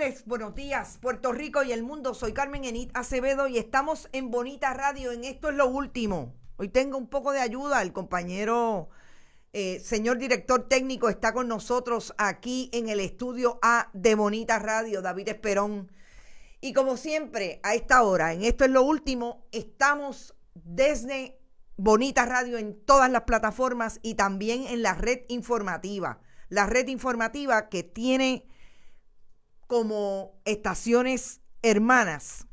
tardes, buenos días, Puerto Rico y el mundo. Soy Carmen Enit Acevedo y estamos en Bonita Radio en Esto es lo Último. Hoy tengo un poco de ayuda, el compañero, señor director técnico está con nosotros aquí en el estudio A de Bonita Radio, David Esperón. Y como siempre, a esta hora, en Esto es lo Último, estamos desde Bonita Radio en todas las plataformas y también en la red informativa. La red informativa que tiene como estaciones hermanas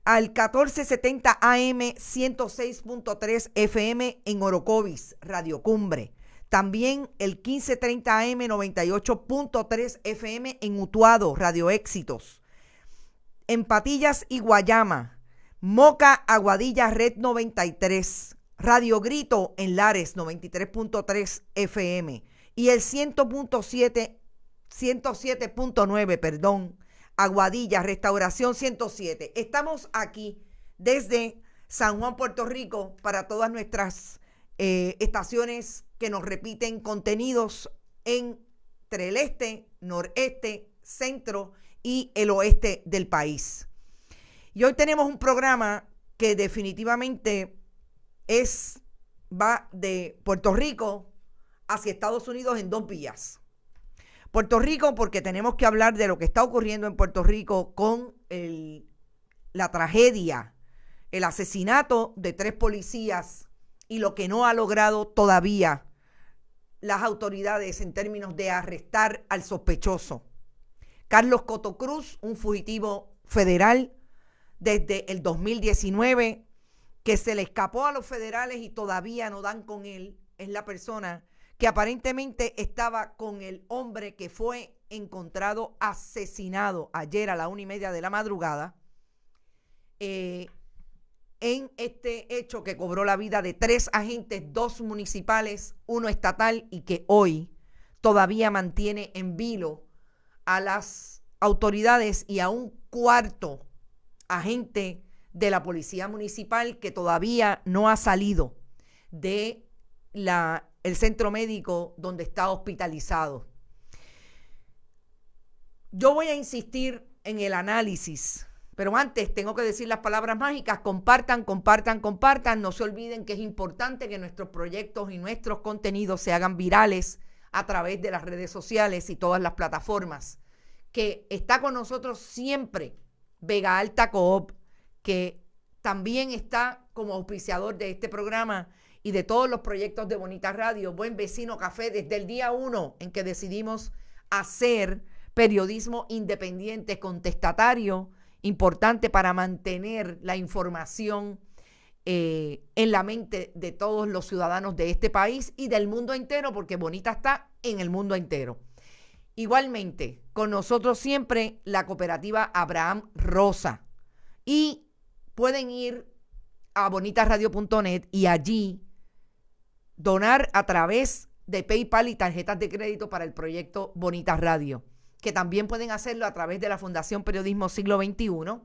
al 1470 AM 106.3 FM en Orocovis, Radio Cumbre. También el 1530 AM 98.3 FM en Utuado, Radio Éxitos. En Patillas y Guayama, Moca, Aguadilla, Red 93. Radio Grito en Lares, 93.3 FM. Y el 107.9, Aguadilla, Restauración 107. Estamos aquí desde San Juan, Puerto Rico, para todas nuestras estaciones que nos repiten contenidos entre el este, noreste, centro y el oeste del país. Y hoy tenemos un programa que definitivamente va de Puerto Rico hacia Estados Unidos en dos vías. Puerto Rico, porque tenemos que hablar de lo que está ocurriendo en Puerto Rico con la tragedia, el asesinato de 3 policías y lo que no ha logrado todavía las autoridades en términos de arrestar al sospechoso. Carlos Coto Cruz, un fugitivo federal desde el 2019, que se le escapó a los federales y todavía no dan con él, es la persona que aparentemente estaba con el hombre que fue encontrado asesinado ayer a la 1:30 de la madrugada en este hecho que cobró la vida de 3 agentes, 2 municipales, 1 estatal, y que hoy todavía mantiene en vilo a las autoridades y a un 4º agente de la policía municipal que todavía no ha salido de el centro médico donde está hospitalizado. Yo voy a insistir en el análisis, pero antes tengo que decir las palabras mágicas: compartan, compartan, compartan. No se olviden que es importante que nuestros proyectos y nuestros contenidos se hagan virales a través de las redes sociales y todas las plataformas. Que está con nosotros siempre Vega Alta Coop, que también está como auspiciador de este programa y de todos los proyectos de Bonita Radio. Buen Vecino Café, desde el día 1 en que decidimos hacer periodismo independiente, contestatario, importante para mantener la información en la mente de todos los ciudadanos de este país y del mundo entero, porque Bonita está en el mundo entero. Igualmente, con nosotros siempre la cooperativa Abraham Rosa. Y pueden ir a bonitaradio.net y allí donar a través de PayPal y tarjetas de crédito para el proyecto Bonita Radio, que también pueden hacerlo a través de la Fundación Periodismo Siglo XXI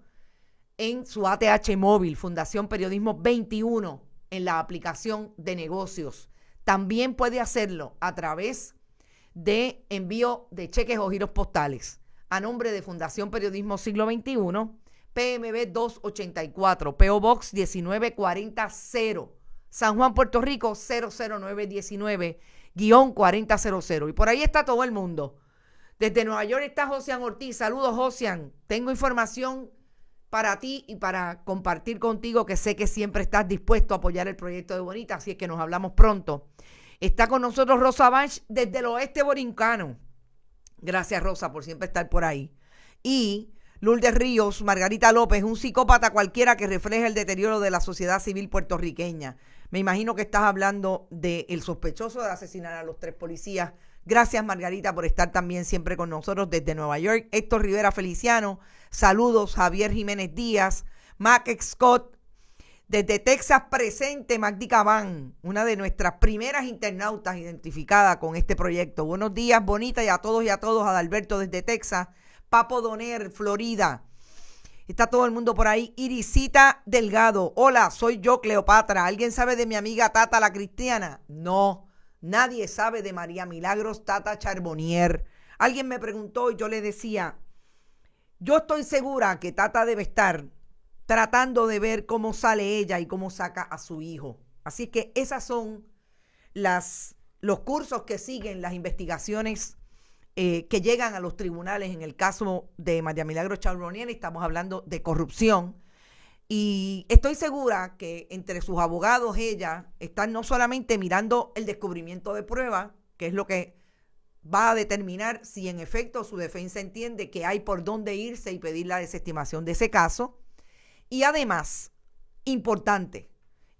en su ATH móvil, Fundación Periodismo 21, en la aplicación de negocios. También puede hacerlo a través de envío de cheques o giros postales a nombre de Fundación Periodismo Siglo XXI, PMB 284, PO Box 19400, San Juan, Puerto Rico 00919-4000. Y por ahí está todo el mundo. Desde Nueva York está Josian Ortiz. Saludos, Josian. Tengo información para ti y para compartir contigo, que sé que siempre estás dispuesto a apoyar el proyecto de Bonita, así es que nos hablamos pronto. Está con nosotros Rosa Banch desde el oeste borincano. Gracias, Rosa, por siempre estar por ahí. Y Lourdes Ríos, Margarita López, un psicópata cualquiera que refleja el deterioro de la sociedad civil puertorriqueña. Me imagino que estás hablando del sospechoso de asesinar a los 3 policías. Gracias, Margarita, por estar también siempre con nosotros desde Nueva York. Héctor Rivera Feliciano, saludos. Javier Jiménez Díaz, Mac Scott, desde Texas presente, Magdi Cabán, una de nuestras primeras internautas identificada con este proyecto. Buenos días, Bonita, y a todos, Adalberto desde Texas. Papo Doner, Florida. Está todo el mundo por ahí. Irisita Delgado. Hola, soy yo, Cleopatra. ¿Alguien sabe de mi amiga Tata la Cristiana? No, nadie sabe de María Milagros Tata Charbonnier. Alguien me preguntó y yo le decía, Yo estoy segura que Tata debe estar tratando de ver cómo sale ella y cómo saca a su hijo. Así que esas son los cursos que siguen las investigaciones que llegan a los tribunales en el caso de María Milagros Charbonnier. Estamos hablando de corrupción. Y estoy segura que entre sus abogados ella están no solamente mirando el descubrimiento de pruebas, que es lo que va a determinar si en efecto su defensa entiende que hay por dónde irse y pedir la desestimación de ese caso. Y además, importante,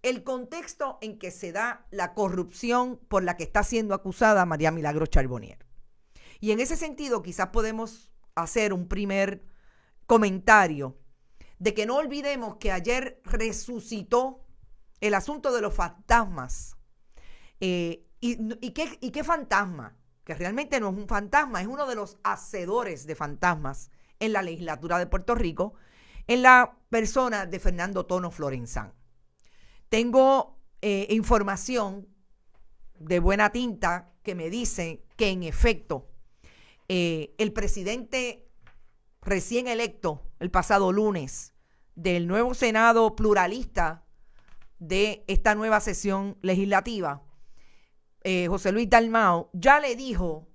el contexto en que se da la corrupción por la que está siendo acusada María Milagros Charbonnier. Y en ese sentido, quizás podemos hacer un primer comentario de que no olvidemos que ayer resucitó el asunto de los fantasmas. ¿Y qué fantasma? Que realmente no es un fantasma, es uno de los hacedores de fantasmas en la legislatura de Puerto Rico, en la persona de Fernando Tono Florenzán. Tengo información de buena tinta que me dice que en efecto el presidente recién electo el pasado lunes del nuevo Senado pluralista de esta nueva sesión legislativa, José Luis Dalmau, ya le dijo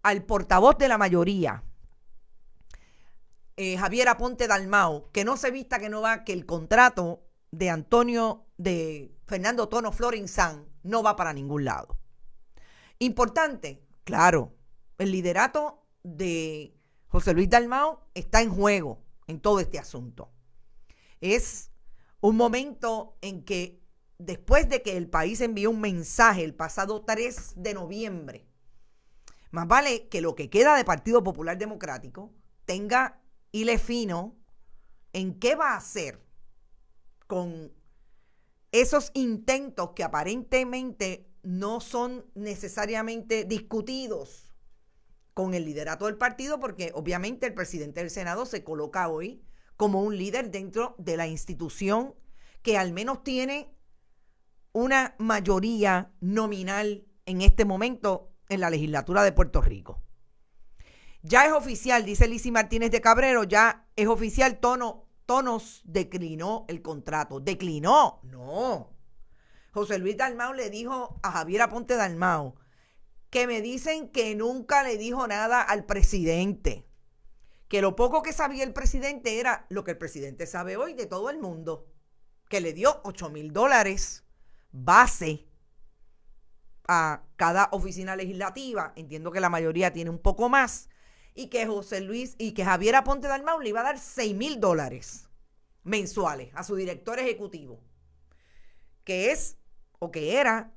al portavoz de la mayoría, Javier Aponte Dalmau, que no se vista que no va, que el contrato de Fernando Tono Florenzán no va para ningún lado. Importante, claro, el liderato de José Luis Dalmau está en juego en todo este asunto. Es un momento en que después de que el país envió un mensaje el pasado 3 de noviembre, más vale que lo que queda de Partido Popular Democrático tenga hile fino en qué va a hacer con esos intentos que aparentemente no son necesariamente discutidos con el liderato del partido, porque obviamente el presidente del Senado se coloca hoy como un líder dentro de la institución que al menos tiene una mayoría nominal en este momento en la legislatura de Puerto Rico. Ya es oficial, dice Lizy Martínez de Cabrero, ya es oficial, Tonos declinó el contrato. ¿Declinó? No. José Luis Dalmau le dijo a Javier Aponte Dalmau que me dicen que nunca le dijo nada al presidente, que lo poco que sabía el presidente era lo que el presidente sabe hoy de todo el mundo, que le dio $8,000 base a cada oficina legislativa, entiendo que la mayoría tiene un poco más, y que Javier Aponte Dalmau le iba a dar $6,000 mensuales a su director ejecutivo, que es, o que era,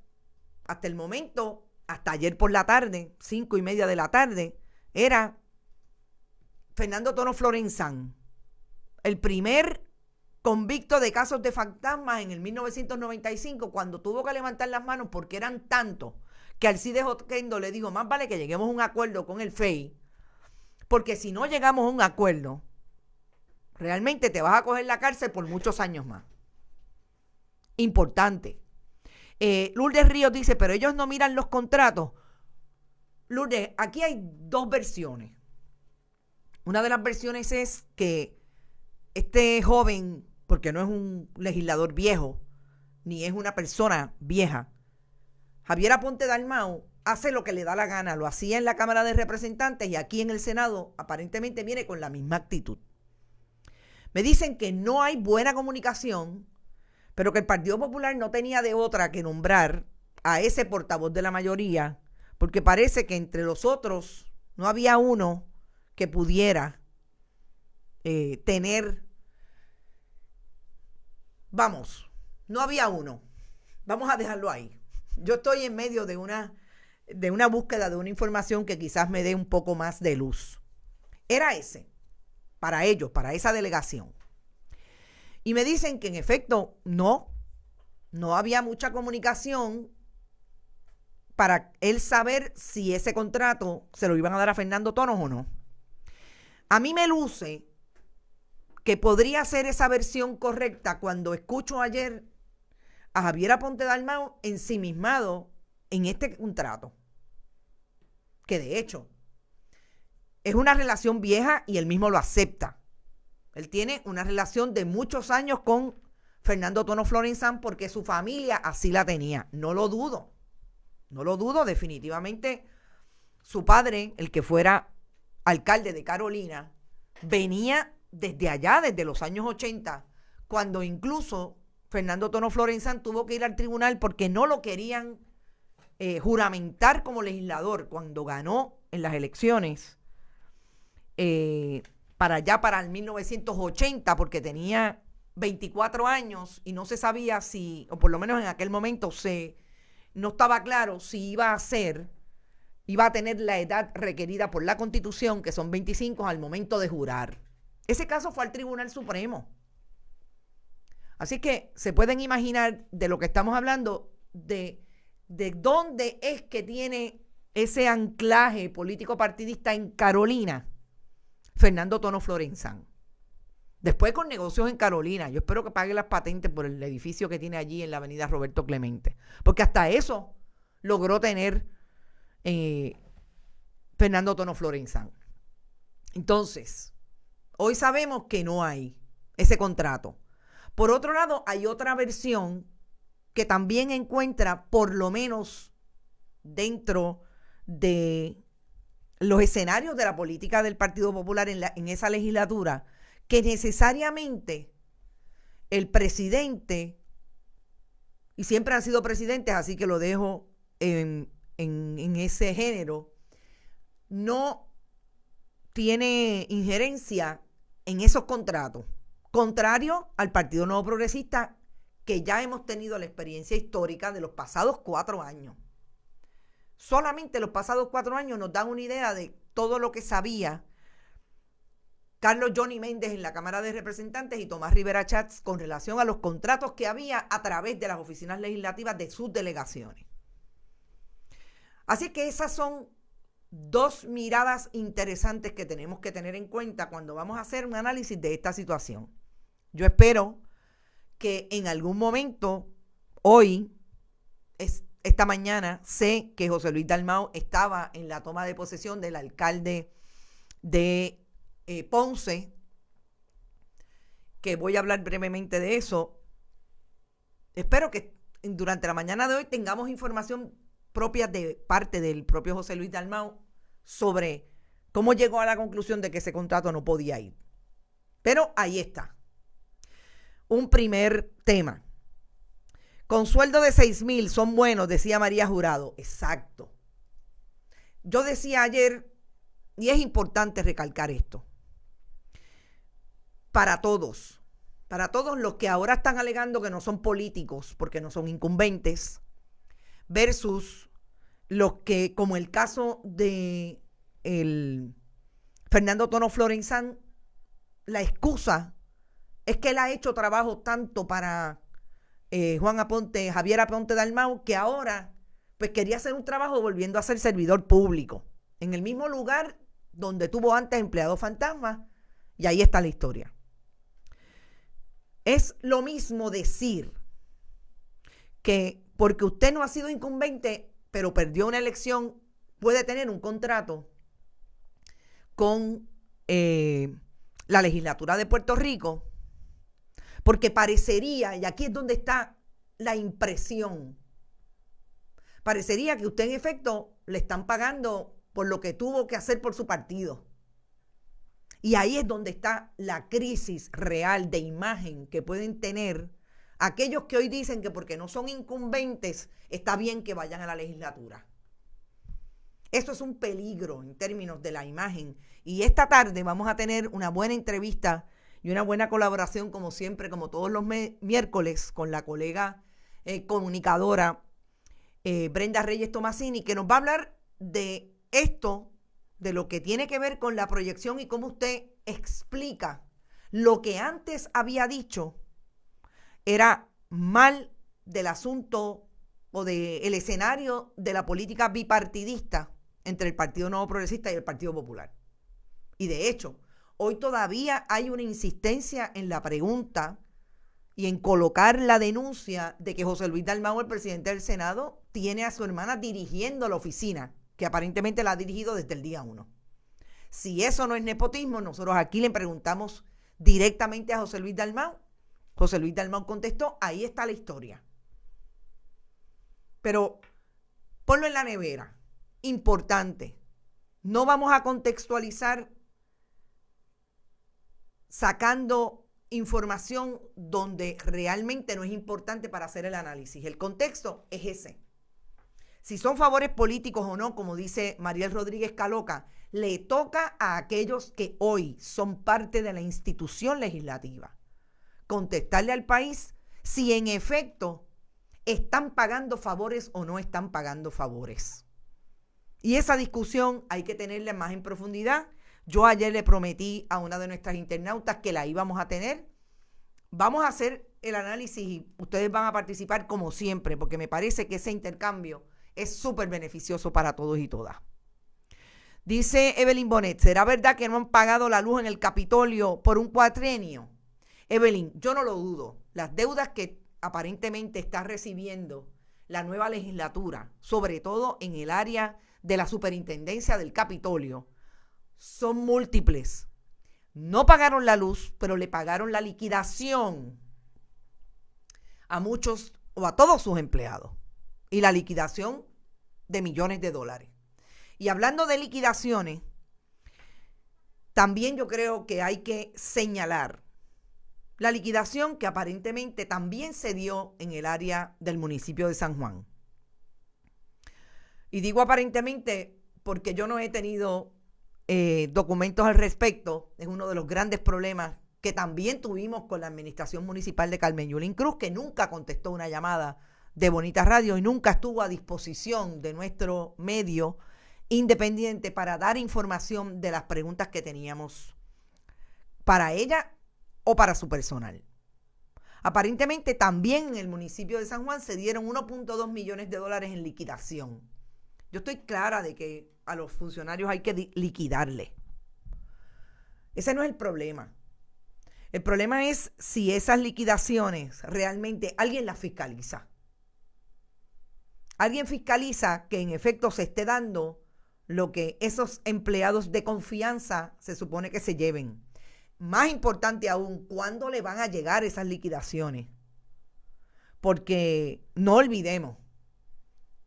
hasta el momento, hasta ayer por la tarde, 5:30 de la tarde, era Fernando Tono Florenzán, el primer convicto de casos de fantasmas en el 1995, cuando tuvo que levantar las manos porque eran tantos que Alcides Oquendo le dijo, más vale que lleguemos a un acuerdo con el FEI, porque si no llegamos a un acuerdo, realmente te vas a coger la cárcel por muchos años más. Importante. Lourdes Ríos dice, pero ellos no miran los contratos. Lourdes, aquí hay dos versiones. Una de las versiones es que este joven, porque no es un legislador viejo, ni es una persona vieja, Javier Aponte Dalmau hace lo que le da la gana, lo hacía en la Cámara de Representantes y aquí en el Senado aparentemente viene con la misma actitud. Me dicen que no hay buena comunicación, pero que el Partido Popular no tenía de otra que nombrar a ese portavoz de la mayoría, porque parece que entre los otros no había uno que pudiera no había uno. Vamos a dejarlo ahí. Yo estoy en medio de una búsqueda de una información que quizás me dé un poco más de luz. Era ese, para ellos, para esa delegación. Y me dicen que en efecto no había mucha comunicación para él saber si ese contrato se lo iban a dar a Fernando Tonos o no. A mí me luce que podría ser esa versión correcta cuando escucho ayer a Javier Aponte Dalmau ensimismado en este contrato. Que de hecho, es una relación vieja y él mismo lo acepta. Él tiene una relación de muchos años con Fernando Tono Florenzán porque su familia así la tenía. No lo dudo. No lo dudo, definitivamente. Su padre, el que fuera alcalde de Carolina, venía desde allá, desde los años 80, cuando incluso Fernando Tono Florenzán tuvo que ir al tribunal porque no lo querían juramentar como legislador cuando ganó en las elecciones para el 1980, porque tenía 24 años y no se sabía si, o por lo menos en aquel momento no estaba claro si iba a tener la edad requerida por la Constitución, que son 25 al momento de jurar. Ese caso fue al Tribunal Supremo. Así que se pueden imaginar de lo que estamos hablando, de dónde es que tiene ese anclaje político partidista en Carolina, Fernando Tono Florenzán. Después con negocios en Carolina. Yo espero que pague las patentes por el edificio que tiene allí en la avenida Roberto Clemente. Porque hasta eso logró tener Fernando Tono Florenzán. Entonces, hoy sabemos que no hay ese contrato. Por otro lado, hay otra versión que también encuentra, por lo menos dentro de los escenarios de la política del Partido Popular en esa legislatura, que necesariamente el presidente, y siempre han sido presidentes, así que lo dejo en ese género, no tiene injerencia en esos contratos, contrario al Partido Nuevo Progresista, que ya hemos tenido la experiencia histórica de los pasados 4 años. Solamente los pasados 4 años nos dan una idea de todo lo que sabía Carlos Johnny Méndez en la Cámara de Representantes y Tomás Rivera Chats con relación a los contratos que había a través de las oficinas legislativas de sus delegaciones. Así que esas son 2 miradas interesantes que tenemos que tener en cuenta cuando vamos a hacer un análisis de esta situación. Yo espero que en algún momento, hoy, esta mañana, sé que José Luis Dalmau estaba en la toma de posesión del alcalde de Ponce, que voy a hablar brevemente de eso. Espero que durante la mañana de hoy tengamos información propia de parte del propio José Luis Dalmau sobre cómo llegó a la conclusión de que ese contrato no podía ir. Pero ahí está. Un primer tema. Con sueldo de 6,000 son buenos, decía María Jurado. Exacto. Yo decía ayer, y es importante recalcar esto, para todos los que ahora están alegando que no son políticos porque no son incumbentes, versus los que, como el caso de Fernando Tono Florenzán, la excusa es que él ha hecho trabajo tanto para Javier Aponte Dalmau, que ahora pues quería hacer un trabajo volviendo a ser servidor público en el mismo lugar donde tuvo antes empleado fantasma, y ahí está la historia. Es lo mismo decir que porque usted no ha sido incumbente, pero perdió una elección, puede tener un contrato con la legislatura de Puerto Rico, porque parecería, y aquí es donde está la impresión, parecería que usted en efecto le están pagando por lo que tuvo que hacer por su partido. Y ahí es donde está la crisis real de imagen que pueden tener aquellos que hoy dicen que porque no son incumbentes está bien que vayan a la legislatura. Eso es un peligro en términos de la imagen. Y esta tarde vamos a tener una buena entrevista y una buena colaboración, como siempre, como todos los miércoles, con la colega comunicadora Brenda Reyes Tomasini, que nos va a hablar de esto, de lo que tiene que ver con la proyección y cómo usted explica lo que antes había dicho era mal del asunto o del escenario de la política bipartidista entre el Partido Nuevo Progresista y el Partido Popular. Y de hecho, hoy todavía hay una insistencia en la pregunta y en colocar la denuncia de que José Luis Dalmau, el presidente del Senado, tiene a su hermana dirigiendo la oficina, que aparentemente la ha dirigido desde el día 1. Si eso no es nepotismo, nosotros aquí le preguntamos directamente a José Luis Dalmau. José Luis Dalmau contestó, ahí está la historia. Pero ponlo en la nevera. Importante. No vamos a contextualizar sacando información donde realmente no es importante para hacer el análisis. El contexto es ese. Si son favores políticos o no, como dice Mariel Rodríguez Caloca, le toca a aquellos que hoy son parte de la institución legislativa contestarle al país si en efecto están pagando favores o no están pagando favores. Y esa discusión hay que tenerla más en profundidad. Yo ayer le prometí a una de nuestras internautas que la íbamos a tener. Vamos a hacer el análisis y ustedes van a participar como siempre, porque me parece que ese intercambio es súper beneficioso para todos y todas. Dice Evelyn Bonet, ¿será verdad que no han pagado la luz en el Capitolio por un cuatrienio? Evelyn, yo no lo dudo. Las deudas que aparentemente está recibiendo la nueva legislatura, sobre todo en el área de la superintendencia del Capitolio, son múltiples. No pagaron la luz, pero le pagaron la liquidación a muchos o a todos sus empleados. Y la liquidación de millones de dólares. Y hablando de liquidaciones, también yo creo que hay que señalar la liquidación que aparentemente también se dio en el área del municipio de San Juan. Y digo aparentemente porque yo no he tenido documentos al respecto. Es uno de los grandes problemas que también tuvimos con la administración municipal de Carmen Yulín Cruz, que nunca contestó una llamada de Bonita Radio y nunca estuvo a disposición de nuestro medio independiente para dar información de las preguntas que teníamos para ella o para su personal. Aparentemente también en el municipio de San Juan se dieron 1.2 millones de dólares en liquidación. Yo estoy clara de que a los funcionarios hay que liquidarle. Ese no es el problema. El problema es si esas liquidaciones realmente alguien las fiscaliza. Alguien fiscaliza que en efecto se esté dando lo que esos empleados de confianza se supone que se lleven. Más importante aún, ¿cuándo le van a llegar esas liquidaciones? Porque no olvidemos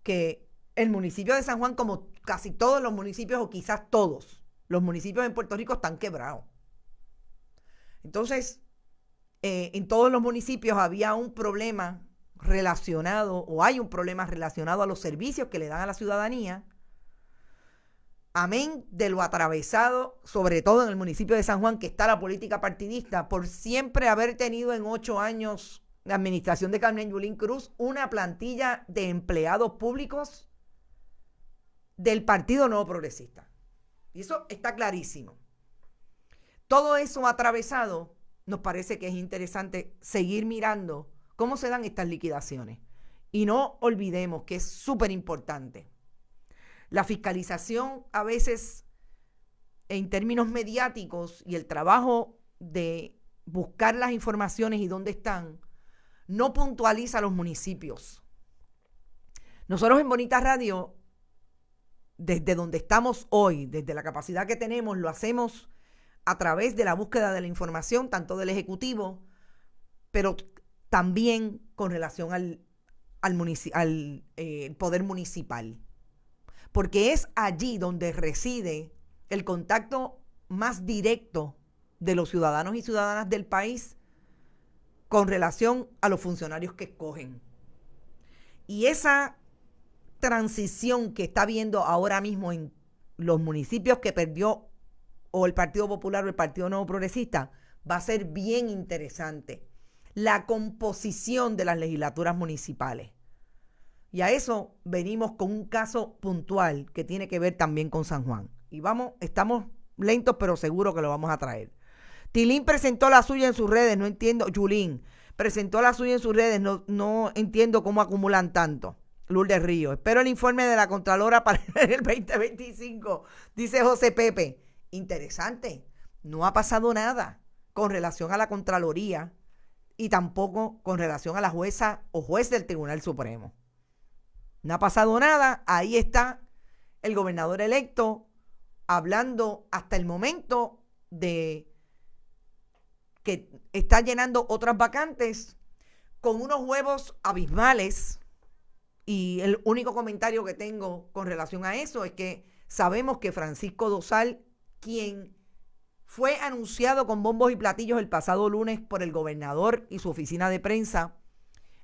que el municipio de San Juan, como casi todos los municipios, o quizás todos los municipios en Puerto Rico, están quebrados. Entonces, en todos los municipios había un problema relacionado, o hay un problema relacionado a los servicios que le dan a la ciudadanía. Amén de lo atravesado, sobre todo en el municipio de San Juan, que está la política partidista, por siempre haber tenido en 8 años de administración de Carmen Yulín Cruz una plantilla de empleados públicos del Partido Nuevo Progresista. Y eso está clarísimo. Todo eso atravesado, nos parece que es interesante seguir mirando cómo se dan estas liquidaciones. Y no olvidemos que es súper importante. La fiscalización a veces en términos mediáticos y el trabajo de buscar las informaciones y dónde están, no puntualiza a los municipios. Nosotros en Bonita Radio, desde donde estamos hoy, desde la capacidad que tenemos, lo hacemos a través de la búsqueda de la información, tanto del Ejecutivo, pero también con relación al poder municipal. Porque es allí donde reside el contacto más directo de los ciudadanos y ciudadanas del país con relación a los funcionarios que escogen. Y esa transición que está viendo ahora mismo en los municipios que perdió o el Partido Popular o el Partido Nuevo Progresista va a ser bien interesante. La composición de las legislaturas municipales. Y a eso venimos con un caso puntual que tiene que ver también con San Juan. Y estamos lentos, pero seguro que lo vamos a traer. Tilín presentó la suya en sus redes, no entiendo. Yulín presentó la suya en sus redes, no entiendo cómo acumulan tanto. Lourdes Río, espero el informe de la Contralora para el 2025, dice José Pepe. Interesante, no ha pasado nada con relación a la Contraloría y tampoco con relación a la jueza o juez del Tribunal Supremo. No ha pasado nada, ahí está el gobernador electo hablando hasta el momento de que está llenando otras vacantes con unos huevos abismales. Y el único comentario que tengo con relación a eso es que sabemos que Francisco Dosal, quien fue anunciado con bombos y platillos el pasado lunes por el gobernador y su oficina de prensa,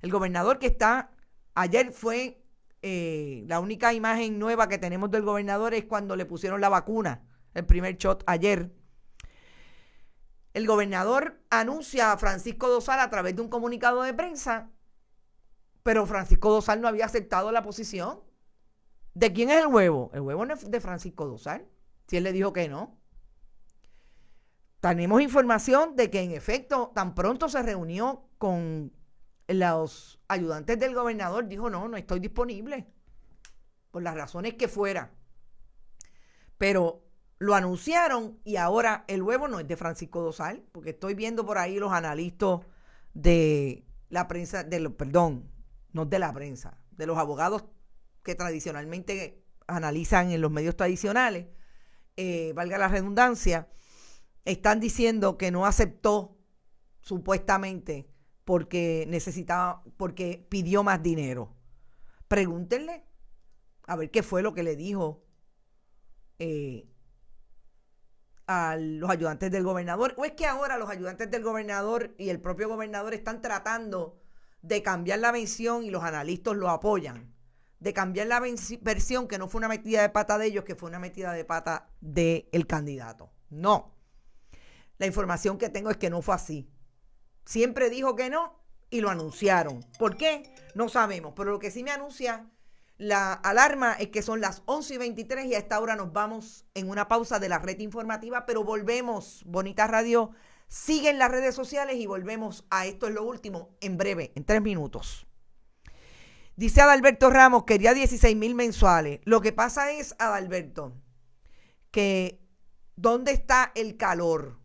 el gobernador que está, ayer fue, la única imagen nueva que tenemos del gobernador es cuando le pusieron la vacuna, el primer shot ayer. El gobernador anuncia a Francisco Dosal a través de un comunicado de prensa, pero Francisco Dosal no había aceptado la posición. ¿De quién es el huevo? El huevo no es de Francisco Dosal, si él le dijo que no. Tenemos información de que en efecto tan pronto se reunió con los ayudantes del gobernador, dijo no estoy disponible, por las razones que fuera. Pero lo anunciaron y ahora el huevo no es de Francisco Dosal, porque estoy viendo por ahí los analistas de la prensa, no de la prensa, de los abogados que tradicionalmente analizan en los medios tradicionales, valga la redundancia, están diciendo que no aceptó supuestamente porque pidió más dinero. Pregúntenle a ver qué fue lo que le dijo a los ayudantes del gobernador. ¿O es que ahora los ayudantes del gobernador y el propio gobernador están tratando de cambiar la versión y los analistas lo apoyan? De cambiar la versión que no fue una metida de pata de ellos, que fue una metida de pata del candidato. No. La información que tengo es que no fue así. Siempre dijo que no y lo anunciaron. ¿Por qué? No sabemos. Pero lo que sí me anuncia la alarma es que son las 11:23 y a esta hora nos vamos en una pausa de la red informativa, pero volvemos. Bonita Radio sigue en las redes sociales y volvemos a Esto es lo Último en breve, en 3 minutos. Dice Adalberto Ramos, quería 16,000 mensuales. Lo que pasa es, Adalberto, que ¿dónde está el calor?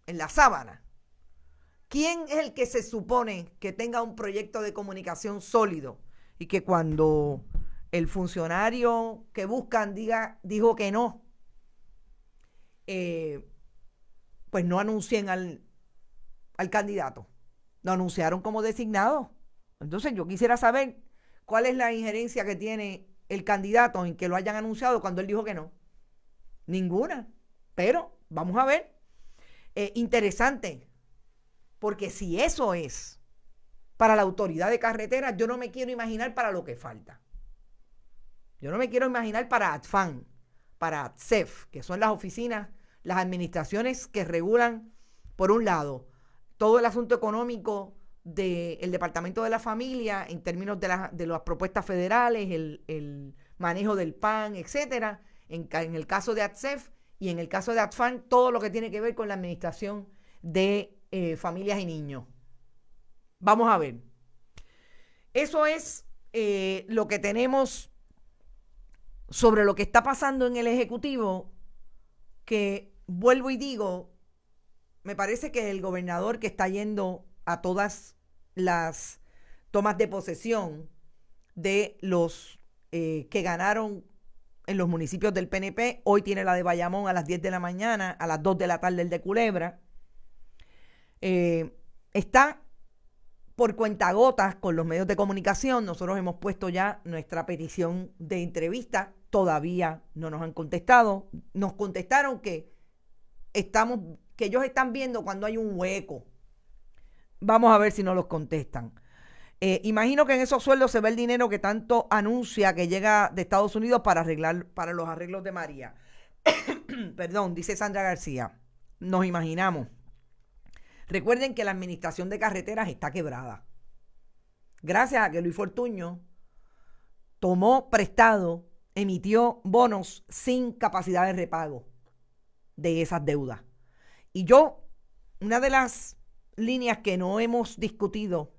En la sábana. ¿Quién es el que se supone que tenga un proyecto de comunicación sólido y que cuando el funcionario que buscan dijo que no, pues no anuncien al candidato? Lo anunciaron como designado. Entonces yo quisiera saber cuál es la injerencia que tiene el candidato en que lo hayan anunciado cuando él dijo que no. Ninguna. Pero vamos a ver. Interesante, porque si eso es para la autoridad de carreteras, yo no me quiero imaginar para lo que falta. Yo no me quiero imaginar para ATFAN, para ATSEF, que son las oficinas, las administraciones que regulan, por un lado, todo el asunto económico del Departamento de la Familia en términos de las propuestas federales, el manejo del PAN, etcétera. En el caso de ATSEF y en el caso de ATFAN, todo lo que tiene que ver con la administración de familias y niños. Vamos a ver. Eso es lo que tenemos sobre lo que está pasando en el Ejecutivo, que vuelvo y digo, me parece que el gobernador que está yendo a todas las tomas de posesión de los que ganaron en los municipios del PNP, hoy tiene la de Bayamón a las 10 de la mañana, a las 2 de la tarde el de Culebra, está por cuentagotas con los medios de comunicación. Nosotros hemos puesto ya nuestra petición de entrevista, todavía no nos han contestado. Nos contestaron que ellos están viendo cuando hay un hueco. Vamos a ver si nos los contestan. Imagino que en esos sueldos se ve el dinero que tanto anuncia que llega de Estados Unidos para los arreglos de María. Perdón, dice Sandra García. Nos imaginamos. Recuerden que la administración de carreteras está quebrada. Gracias a que Luis Fortuño tomó prestado, emitió bonos sin capacidad de repago de esas deudas. Y una de las líneas que no hemos discutido,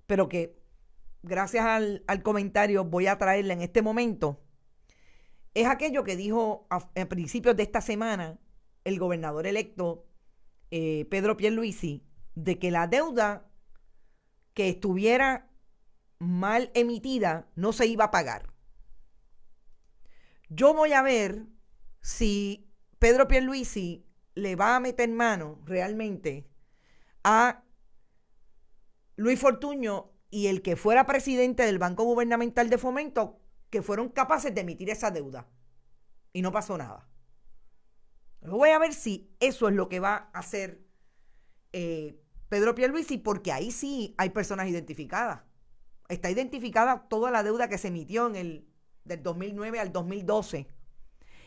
pero que gracias al comentario voy a traerla en este momento, es aquello que dijo a principios de esta semana el gobernador electo Pedro Pierluisi, de que la deuda que estuviera mal emitida no se iba a pagar. Yo voy a ver si Pedro Pierluisi le va a meter mano realmente a Luis Fortuño y el que fuera presidente del Banco Gubernamental de Fomento, que fueron capaces de emitir esa deuda. Y no pasó nada. Voy a ver si eso es lo que va a hacer Pedro Pierluisi, porque ahí sí hay personas identificadas. Está identificada toda la deuda que se emitió del 2009 al 2012.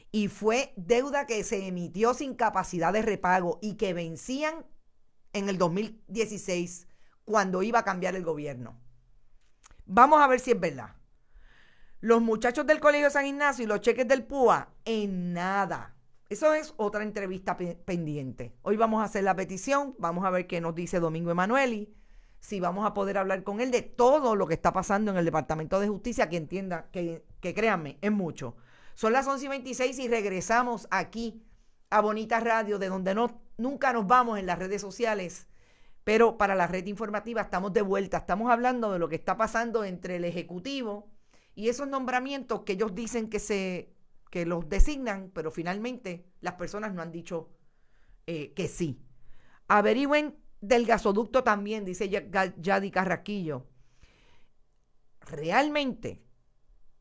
Y fue deuda que se emitió sin capacidad de repago y que vencían en el 2016 cuando iba a cambiar el gobierno. Vamos a ver si es verdad. Los muchachos del Colegio San Ignacio y los cheques del PUA, en nada. Eso es otra entrevista pendiente. Hoy vamos a hacer la petición, vamos a ver qué nos dice Domingo Emanueli, si vamos a poder hablar con él de todo lo que está pasando en el Departamento de Justicia, que entienda, que créanme, es mucho. Son las 11:26 y regresamos aquí a Bonita Radio, de donde nunca nos vamos en las redes sociales, pero para la red informativa estamos de vuelta. Estamos hablando de lo que está pasando entre el Ejecutivo y esos nombramientos que ellos dicen que los designan, pero finalmente las personas no han dicho que sí. Averigüen del gasoducto también, dice Yadi Carraquillo. Realmente,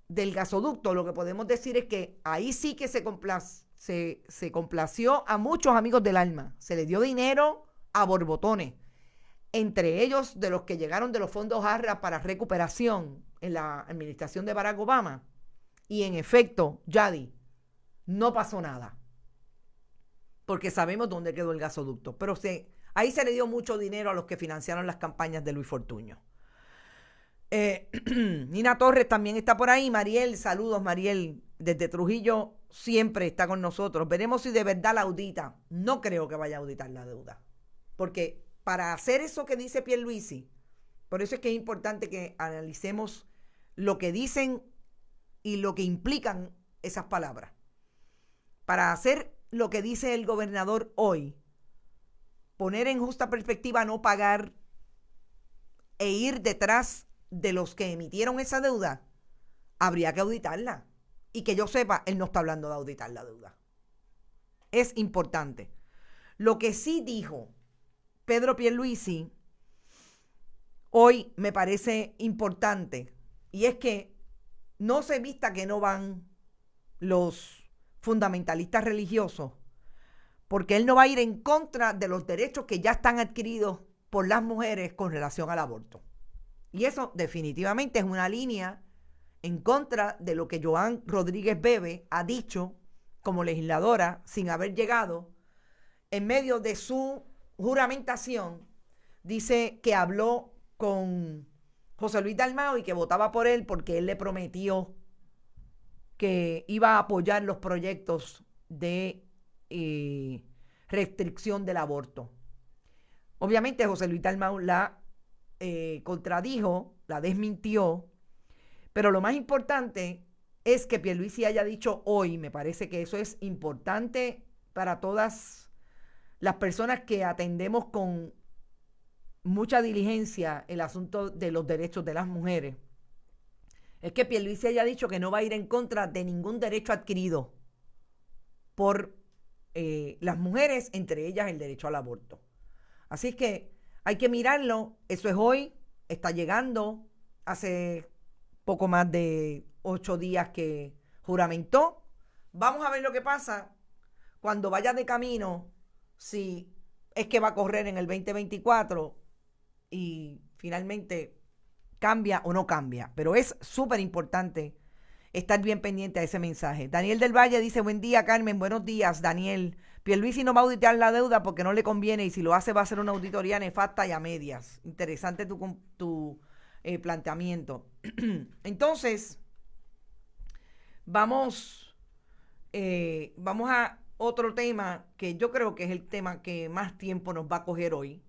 del gasoducto, lo que podemos decir es que ahí sí que se complació a muchos amigos del alma. Se le dio dinero a borbotones, entre ellos de los que llegaron de los fondos ARRA para recuperación en la administración de Barack Obama. Y en efecto, Yadi, no pasó nada, porque sabemos dónde quedó el gasoducto. Pero ahí se le dio mucho dinero a los que financiaron las campañas de Luis Fortuño. Nina Torres también está por ahí. Mariel, saludos Mariel, desde Trujillo siempre está con nosotros. Veremos si de verdad la audita. No creo que vaya a auditar la deuda, porque para hacer eso que dice Pierluisi, por eso es que es importante que analicemos lo que dicen y lo que implican esas palabras. Para hacer lo que dice el gobernador hoy, poner en justa perspectiva no pagar e ir detrás de los que emitieron esa deuda, habría que auditarla. Y que yo sepa, él no está hablando de auditar la deuda. Es importante. Lo que sí dijo Pedro Pierluisi hoy me parece importante, y es que no se vista que no van los fundamentalistas religiosos, porque él no va a ir en contra de los derechos que ya están adquiridos por las mujeres con relación al aborto. Y eso definitivamente es una línea en contra de lo que Joan Rodríguez Bebe ha dicho como legisladora, sin haber llegado en medio de su juramentación. Dice que habló con José Luis Dalmau y que votaba por él porque él le prometió que iba a apoyar los proyectos de restricción del aborto. Obviamente José Luis Dalmau la contradijo, la desmintió, pero lo más importante es que Pierluisi haya dicho hoy, me parece que eso es importante para todas las personas que atendemos con mucha diligencia el asunto de los derechos de las mujeres, es que Pierluisi haya dicho que no va a ir en contra de ningún derecho adquirido por las mujeres, entre ellas el derecho al aborto. Así es que hay que mirarlo. Eso es hoy, está llegando, hace poco más de 8 días que juramentó. Vamos a ver lo que pasa cuando vaya de camino, si es que va a correr en el 2024 y finalmente cambia o no cambia. Pero es súper importante estar bien pendiente a ese mensaje. Daniel del Valle dice, buen día Carmen, buenos días Daniel. Pierluisi no va a auditar la deuda porque no le conviene y si lo hace va a ser una auditoría nefasta y a medias. Interesante tu planteamiento. Entonces, vamos a otro tema que yo creo que es el tema que más tiempo nos va a coger hoy.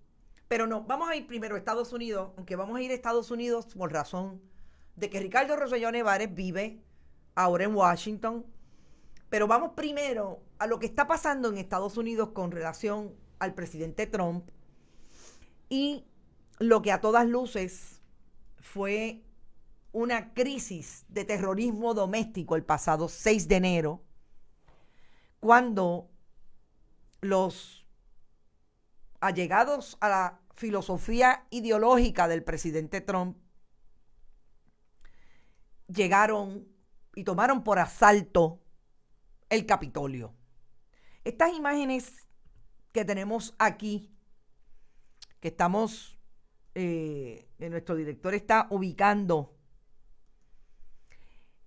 Pero no, vamos a ir primero a Estados Unidos, aunque vamos a ir a Estados Unidos por razón de que Ricardo Rosselló Nevares vive ahora en Washington. Pero vamos primero a lo que está pasando en Estados Unidos con relación al presidente Trump y lo que a todas luces fue una crisis de terrorismo doméstico el pasado 6 de enero, cuando los allegados a la filosofía ideológica del presidente Trump llegaron y tomaron por asalto el Capitolio. Estas imágenes que tenemos aquí, que estamos, que nuestro director está ubicando,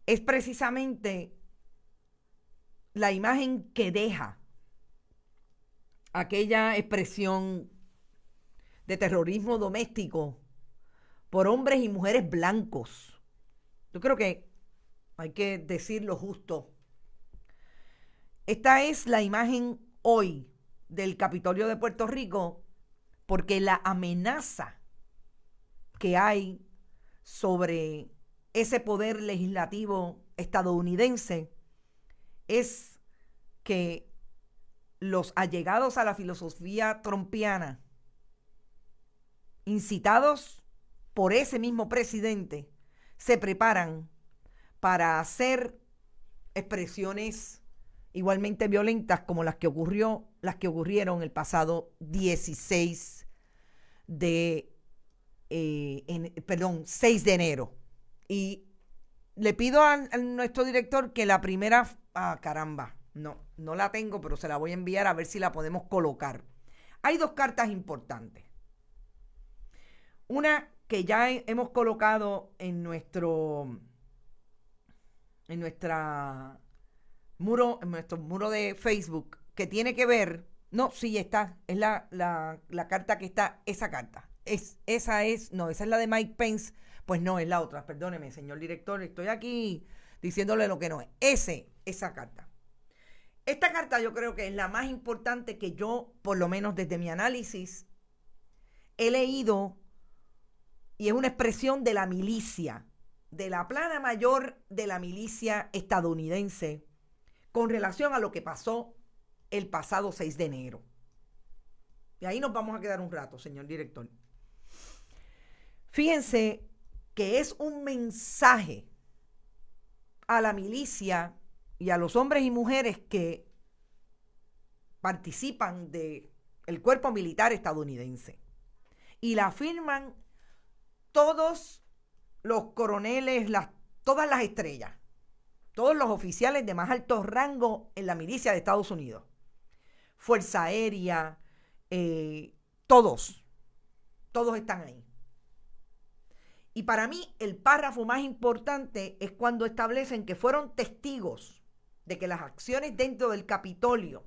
es precisamente la imagen que deja aquella expresión de terrorismo doméstico por hombres y mujeres blancos. Yo creo que hay que decir lo justo. Esta es la imagen hoy del Capitolio de Puerto Rico, porque la amenaza que hay sobre ese poder legislativo estadounidense es que los allegados a la filosofía trumpiana, incitados por ese mismo presidente, se preparan para hacer expresiones igualmente violentas como las que ocurrieron el pasado 6 de enero. Y le pido a nuestro director que la primera, no la tengo, pero se la voy a enviar a ver si la podemos colocar. Hay dos cartas importantes. Una que ya hemos colocado en nuestro muro de Facebook, que tiene que ver, está, es la carta que está, esa carta. Esa es la de Mike Pence, pues no, es la otra, perdóneme, señor director, estoy aquí diciéndole lo que no es. Esa carta. Esta carta yo creo que es la más importante que yo, por lo menos desde mi análisis, he leído, y es una expresión de la milicia, de la plana mayor de la milicia estadounidense, con relación a lo que pasó el pasado 6 de enero. Y ahí nos vamos a quedar un rato, señor director. Fíjense que es un mensaje a la milicia y a los hombres y mujeres que participan del cuerpo militar estadounidense. Y la firman todos los coroneles, todas las estrellas, todos los oficiales de más alto rango en la milicia de Estados Unidos. Fuerza Aérea, todos están ahí. Y para mí el párrafo más importante es cuando establecen que fueron testigos de que las acciones dentro del Capitolio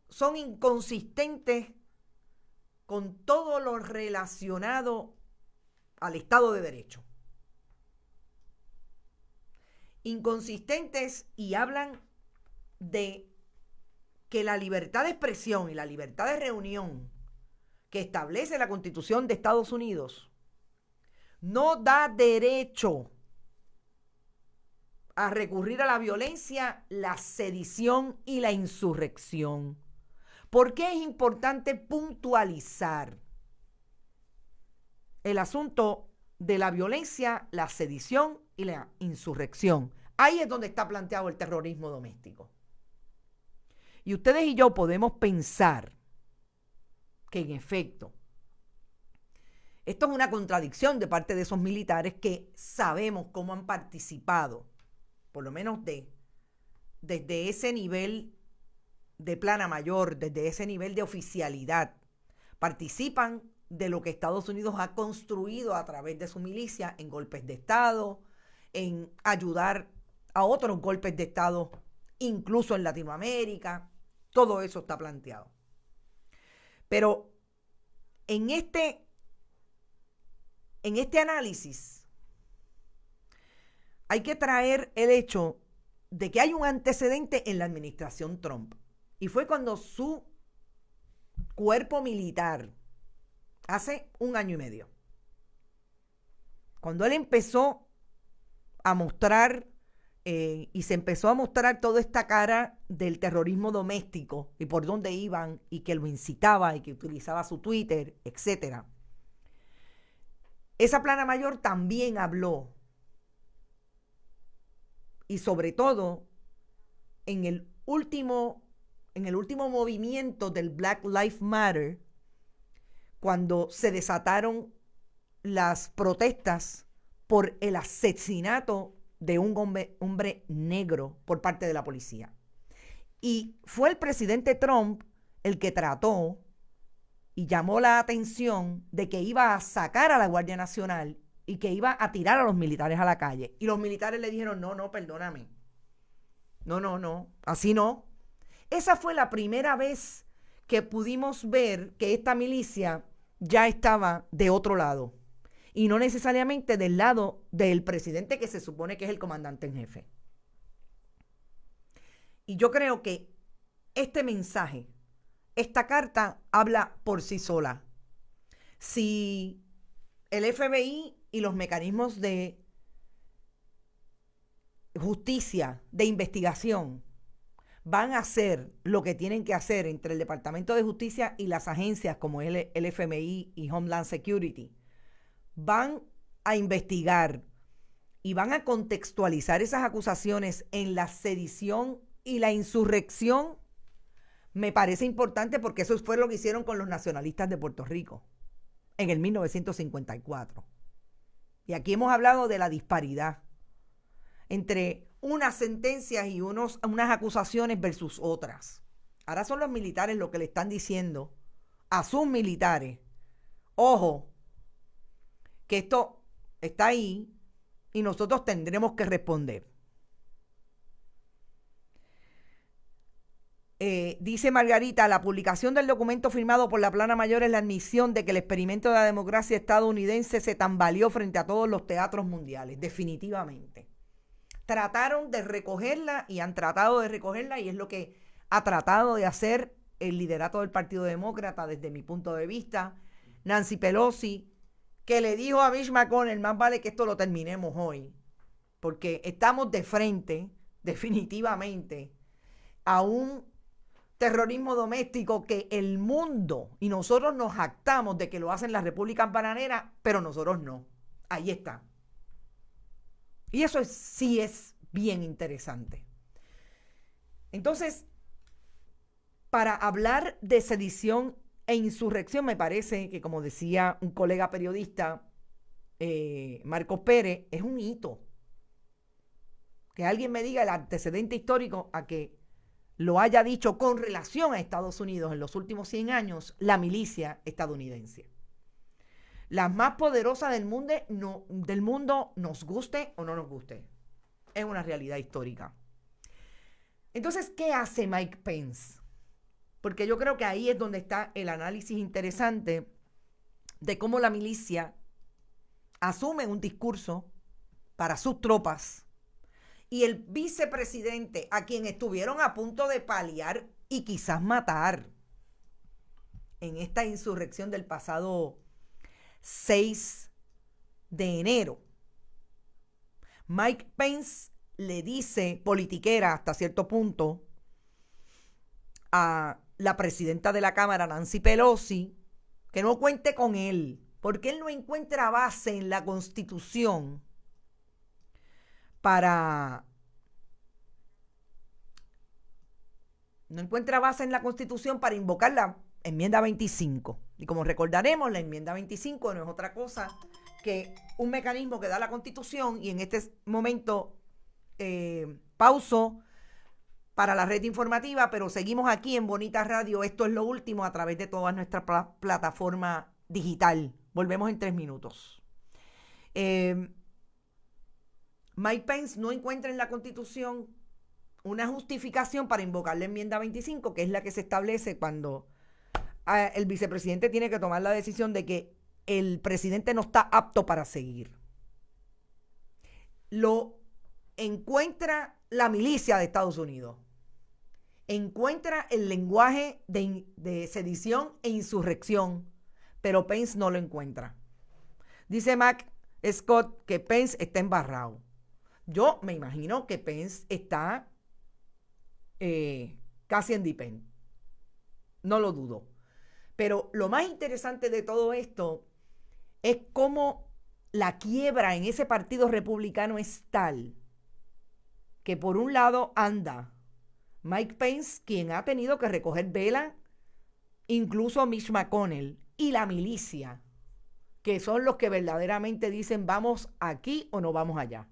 son inconsistentes con todo lo relacionado al Estado de Derecho. Inconsistentes, y hablan de que la libertad de expresión y la libertad de reunión que establece la Constitución de Estados Unidos no da derecho a recurrir a la violencia, la sedición y la insurrección. ¿Por qué es importante puntualizar el asunto de la violencia, la sedición y la insurrección? Ahí es donde está planteado el terrorismo doméstico. Y ustedes y yo podemos pensar que en efecto esto es una contradicción de parte de esos militares que sabemos cómo han participado, por lo menos desde ese nivel de plana mayor, desde ese nivel de oficialidad, participan de lo que Estados Unidos ha construido a través de su milicia en golpes de Estado, en ayudar a otros golpes de Estado, incluso en Latinoamérica. Todo eso está planteado. Pero en este análisis hay que traer el hecho de que hay un antecedente en la administración Trump. Y fue cuando su cuerpo militar, hace 1 año y medio, cuando él empezó a mostrar y se empezó a mostrar toda esta cara del terrorismo doméstico y por dónde iban y que lo incitaba y que utilizaba su Twitter, etcétera. Esa plana mayor también habló, y sobre todo en el último movimiento del Black Lives Matter, cuando se desataron las protestas por el asesinato de un hombre negro por parte de la policía. Y fue el presidente Trump el que trató y llamó la atención de que iba a sacar a la Guardia Nacional y que iba a tirar a los militares a la calle. Y los militares le dijeron, no, perdóname. No, así no. Esa fue la primera vez que pudimos ver que esta milicia ya estaba de otro lado. Y no necesariamente del lado del presidente, que se supone que es el comandante en jefe. Y yo creo que este mensaje, esta carta, habla por sí sola. Si el FBI y los mecanismos de justicia, de investigación, van a hacer lo que tienen que hacer entre el Departamento de Justicia y las agencias como el FMI y Homeland Security, van a investigar y van a contextualizar esas acusaciones en la sedición y la insurrección, me parece importante, porque eso fue lo que hicieron con los nacionalistas de Puerto Rico en el 1954. Y aquí hemos hablado de la disparidad entre unas sentencias y unas acusaciones versus otras. Ahora son los militares los que le están diciendo a sus militares, ojo, que esto está ahí y nosotros tendremos que responder. Dice Margarita, la publicación del documento firmado por la Plana Mayor es la admisión de que el experimento de la democracia estadounidense se tambaleó frente a todos los teatros mundiales, definitivamente. Trataron de recogerla y han tratado de recogerla, y es lo que ha tratado de hacer el liderato del Partido Demócrata desde mi punto de vista. Nancy Pelosi, que le dijo a Mitch McConnell, más vale que esto lo terminemos hoy, porque estamos de frente, definitivamente, a un terrorismo doméstico que el mundo, y nosotros nos jactamos de que lo hacen las repúblicas bananeras, pero nosotros no. Ahí está. Y eso sí es bien interesante. Entonces, para hablar de sedición e insurrección, me parece que, como decía un colega periodista, Marcos Pérez, es un hito. Que alguien me diga el antecedente histórico a que lo haya dicho con relación a Estados Unidos en los últimos 100 años, la milicia estadounidense. La más poderosa del mundo, nos guste o no nos guste. Es una realidad histórica. Entonces, ¿qué hace Mike Pence? Porque yo creo que ahí es donde está el análisis interesante de cómo la milicia asume un discurso para sus tropas, y el vicepresidente, a quien estuvieron a punto de paliar y quizás matar en esta insurrección del pasado 6 de enero. Mike Pence le dice, politiquera hasta cierto punto, a la presidenta de la Cámara, Nancy Pelosi, que no cuente con él, porque él no encuentra base en la Constitución para invocar la enmienda 25. Y como recordaremos, la enmienda 25 no es otra cosa que un mecanismo que da la Constitución, y en este momento pauso para la red informativa, pero seguimos aquí en Bonita Radio. Esto es lo último a través de toda nuestra plataforma digital. Volvemos en 3 minutos. Mike Pence no encuentra en la Constitución una justificación para invocar la enmienda 25, que es la que se establece cuando el vicepresidente tiene que tomar la decisión de que el presidente no está apto para seguir. Lo encuentra la milicia de Estados Unidos. Encuentra el lenguaje de sedición e insurrección, pero Pence no lo encuentra. Dice Mac Scott que Pence está embarrado. Yo me imagino que Pence está casi en deep end. No lo dudo. Pero lo más interesante de todo esto es cómo la quiebra en ese partido republicano es tal que por un lado anda Mike Pence, quien ha tenido que recoger vela, incluso Mitch McConnell y la milicia, que son los que verdaderamente dicen vamos aquí o no vamos allá.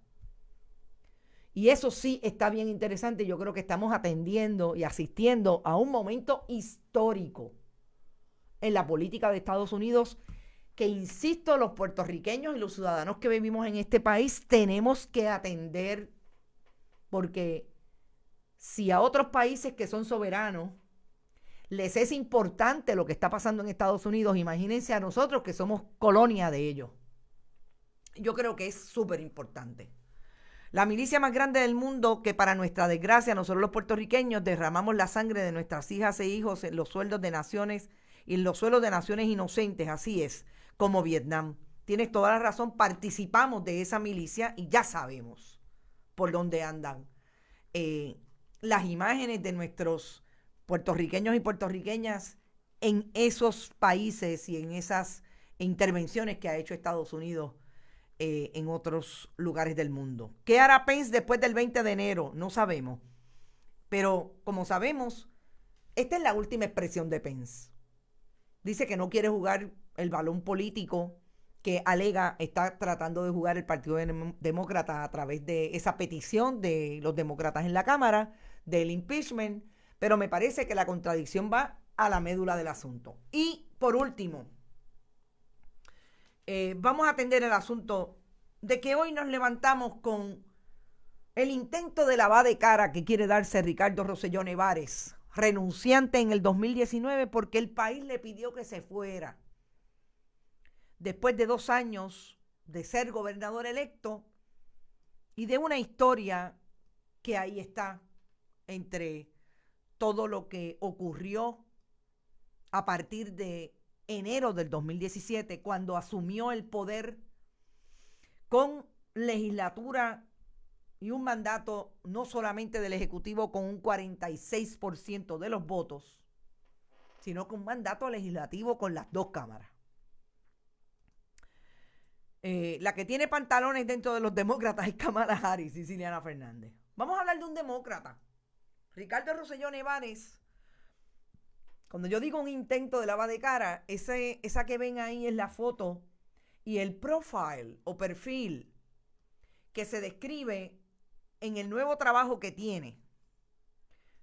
Y eso sí está bien interesante. Yo creo que estamos atendiendo y asistiendo a un momento histórico en la política de Estados Unidos que, insisto, los puertorriqueños y los ciudadanos que vivimos en este país tenemos que atender, porque si a otros países que son soberanos les es importante lo que está pasando en Estados Unidos, imagínense a nosotros que somos colonia de ellos. Yo creo que es súper importante. La milicia más grande del mundo, que para nuestra desgracia nosotros los puertorriqueños derramamos la sangre de nuestras hijas e hijos en los sueldos de naciones y en los suelos de naciones inocentes, así es, como Vietnam. Tienes toda la razón, participamos de esa milicia y ya sabemos por dónde andan. Las imágenes de nuestros puertorriqueños y puertorriqueñas en esos países y en esas intervenciones que ha hecho Estados Unidos en otros lugares del mundo. ¿Qué hará Pence después del 20 de enero? No sabemos. Pero como sabemos, esta es la última expresión de Pence. Dice que no quiere jugar el balón político que alega está tratando de jugar el Partido Demócrata a través de esa petición de los demócratas en la Cámara, del impeachment, pero me parece que la contradicción va a la médula del asunto. Y por último, vamos a atender el asunto de que hoy nos levantamos con el intento de lavada de cara que quiere darse Ricardo Rosselló Nevares, renunciante en el 2019 porque el país le pidió que se fuera. Después de 2 años de ser gobernador electo y de una historia que ahí está entre todo lo que ocurrió a partir de enero del 2017, cuando asumió el poder con legislatura y un mandato no solamente del Ejecutivo con un 46% de los votos, sino con un mandato legislativo con las 2 cámaras. La que tiene pantalones dentro de los demócratas es Kamala Harris y Ciliana Fernández. Vamos a hablar de un demócrata, Ricardo Rosselló Nevares. Cuando yo digo un intento de lavada de cara, esa que ven ahí es la foto y el profile o perfil que se describe en el nuevo trabajo que tiene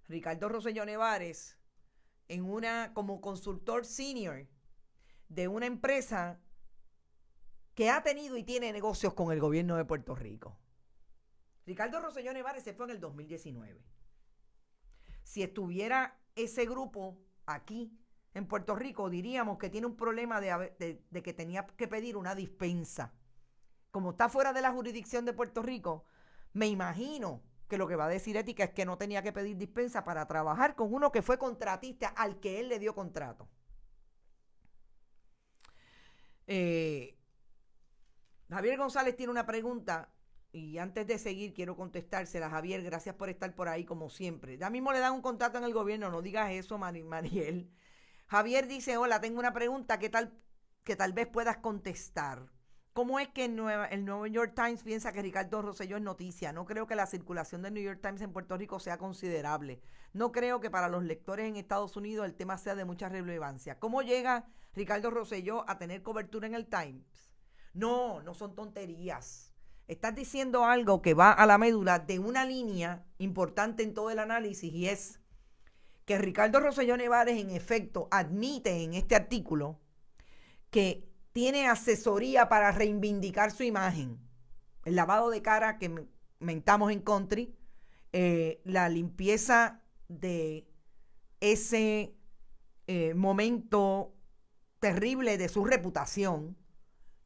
Ricardo Rosselló Nevares como consultor senior de una empresa que ha tenido y tiene negocios con el gobierno de Puerto Rico. Ricardo Rosselló Nevares se fue en el 2019. Si estuviera ese grupo aquí en Puerto Rico, diríamos que tiene un problema de que tenía que pedir una dispensa. Como está fuera de la jurisdicción de Puerto Rico, me imagino que lo que va a decir Ética es que no tenía que pedir dispensa para trabajar con uno que fue contratista al que él le dio contrato. Javier González tiene una pregunta y antes de seguir quiero contestársela. Javier, gracias por estar por ahí como siempre. Ya mismo le dan un contrato en el gobierno, no digas eso, Mariel. Javier dice, hola, tengo una pregunta que tal vez puedas contestar. ¿Cómo es que el New York Times piensa que Ricardo Rosselló es noticia? No creo que la circulación del New York Times en Puerto Rico sea considerable. No creo que para los lectores en Estados Unidos el tema sea de mucha relevancia. ¿Cómo llega Ricardo Rosselló a tener cobertura en el Times? No son tonterías. Estás diciendo algo que va a la médula de una línea importante en todo el análisis, y es que Ricardo Rosselló Nevares en efecto admite en este artículo que tiene asesoría para reivindicar su imagen. El lavado de cara que mentamos en country, la limpieza de ese momento terrible de su reputación,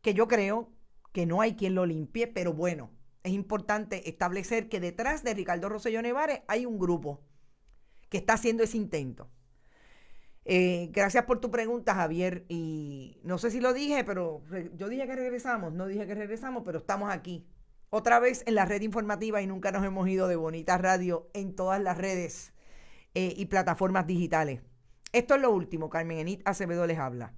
que yo creo que no hay quien lo limpie, pero bueno, es importante establecer que detrás de Ricardo Rosselló Nevares hay un grupo que está haciendo ese intento. Gracias por tu pregunta, Javier, y no sé si lo dije, pero yo dije que regresamos, no dije que regresamos, pero estamos aquí, otra vez en la red informativa, y nunca nos hemos ido de Bonita Radio en todas las redes y plataformas digitales. Esto es lo último. Carmen Enid Acevedo les habla.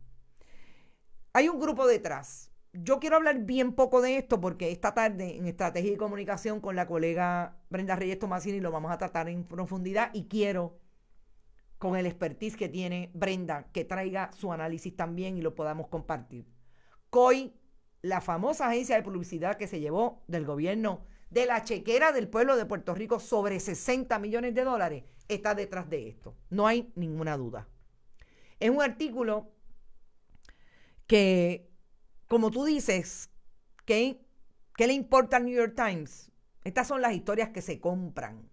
Hay un grupo detrás yo quiero hablar bien poco de esto porque esta tarde en Estrategia y Comunicación con la colega Brenda Reyes Tomasini lo vamos a tratar en profundidad y quiero, con el expertise que tiene Brenda, que traiga su análisis también y lo podamos compartir. COI, la famosa agencia de publicidad que se llevó del gobierno de la chequera del pueblo de Puerto Rico sobre 60 millones de dólares, está detrás de esto. No hay ninguna duda. Es un artículo que, como tú dices, ¿qué le importa al New York Times? Estas son las historias que se compran.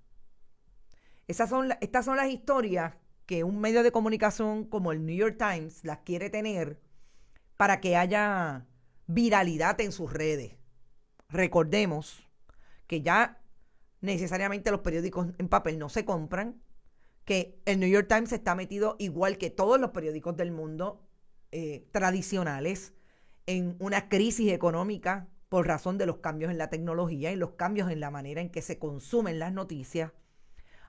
Estas son las historias que un medio de comunicación como el New York Times las quiere tener para que haya viralidad en sus redes. Recordemos que ya necesariamente los periódicos en papel no se compran, que el New York Times está metido, igual que todos los periódicos del mundo tradicionales, en una crisis económica por razón de los cambios en la tecnología y los cambios en la manera en que se consumen las noticias.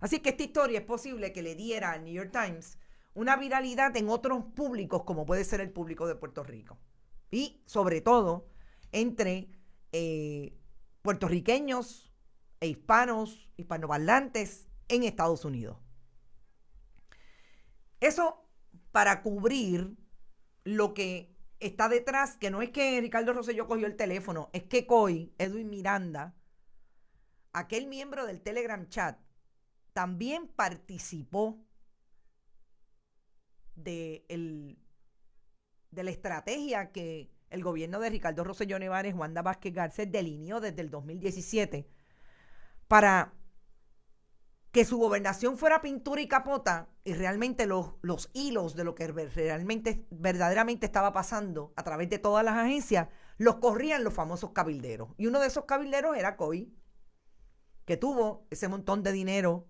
Así que esta historia es posible que le diera al New York Times una viralidad en otros públicos, como puede ser el público de Puerto Rico. Y sobre todo entre puertorriqueños e hispanos, hispanoparlantes en Estados Unidos. Eso para cubrir lo que está detrás, que no es que Ricardo Rosselló cogió el teléfono, es que COI, Edwin Miranda, aquel miembro del Telegram chat, también participó de la estrategia que el gobierno de Ricardo Rosselló Nevares, Wanda Vázquez Garcés delineó desde el 2017 para que su gobernación fuera pintura y capota y realmente los hilos de lo que verdaderamente estaba pasando a través de todas las agencias los corrían los famosos cabilderos. Y uno de esos cabilderos era COI, que tuvo ese montón de dinero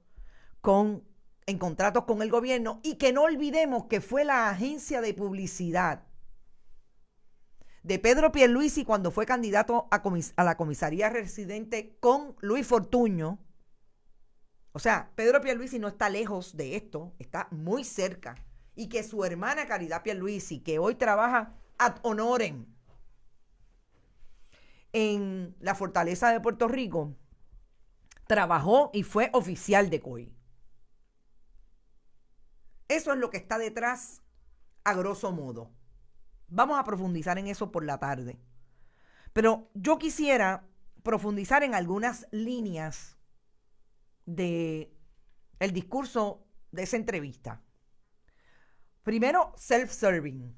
en contratos con el gobierno, y que no olvidemos que fue la agencia de publicidad de Pedro Pierluisi cuando fue candidato a la comisaría residente con Luis Fortuño. O sea, Pedro Pierluisi no está lejos de esto, está muy cerca. Y que su hermana Caridad Pierluisi, que hoy trabaja ad honorem en la Fortaleza de Puerto Rico, trabajó y fue oficial de COI. Eso es lo que está detrás, a grosso modo. Vamos a profundizar en eso por la tarde. Pero yo quisiera profundizar en algunas líneas del discurso de esa entrevista. Primero, self-serving.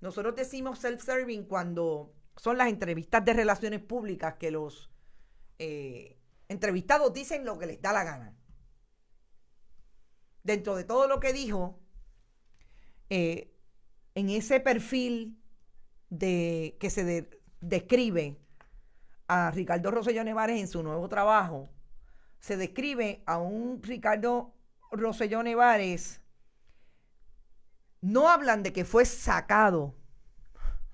Nosotros decimos self-serving cuando son las entrevistas de relaciones públicas que los entrevistados dicen lo que les da la gana. Dentro de todo lo que dijo, en ese perfil que se describe a Ricardo Rosselló Nevares en su nuevo trabajo, se describe a un Ricardo Rosselló Nevares, no hablan de que fue sacado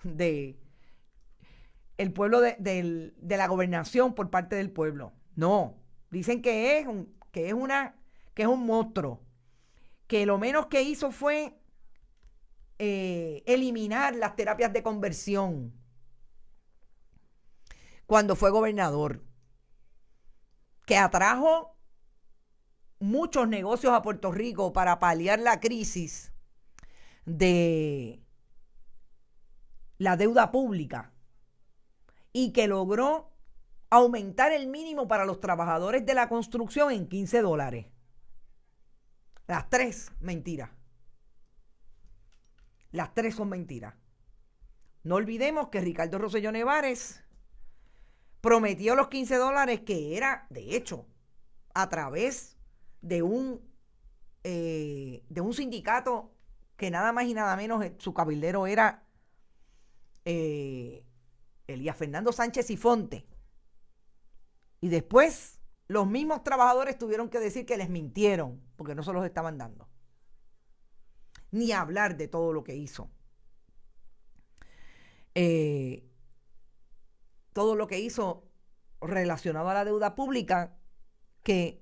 de el pueblo de la gobernación por parte del pueblo. No, dicen que es un monstruo, que lo menos que hizo fue eliminar las terapias de conversión cuando fue gobernador, que atrajo muchos negocios a Puerto Rico para paliar la crisis de la deuda pública y que logró aumentar el mínimo para los trabajadores de la construcción en $15. Las tres mentiras. Las tres son mentiras. No olvidemos que Ricardo Rosselló Nevares prometió los $15, que era, de hecho, a través de un sindicato que nada más y nada menos su cabildero era Elías Fernando Sánchez y Fonte. Y después los mismos trabajadores tuvieron que decir que les mintieron porque no se los estaban dando. Ni hablar de todo lo que hizo. Todo lo que hizo relacionado a la deuda pública, que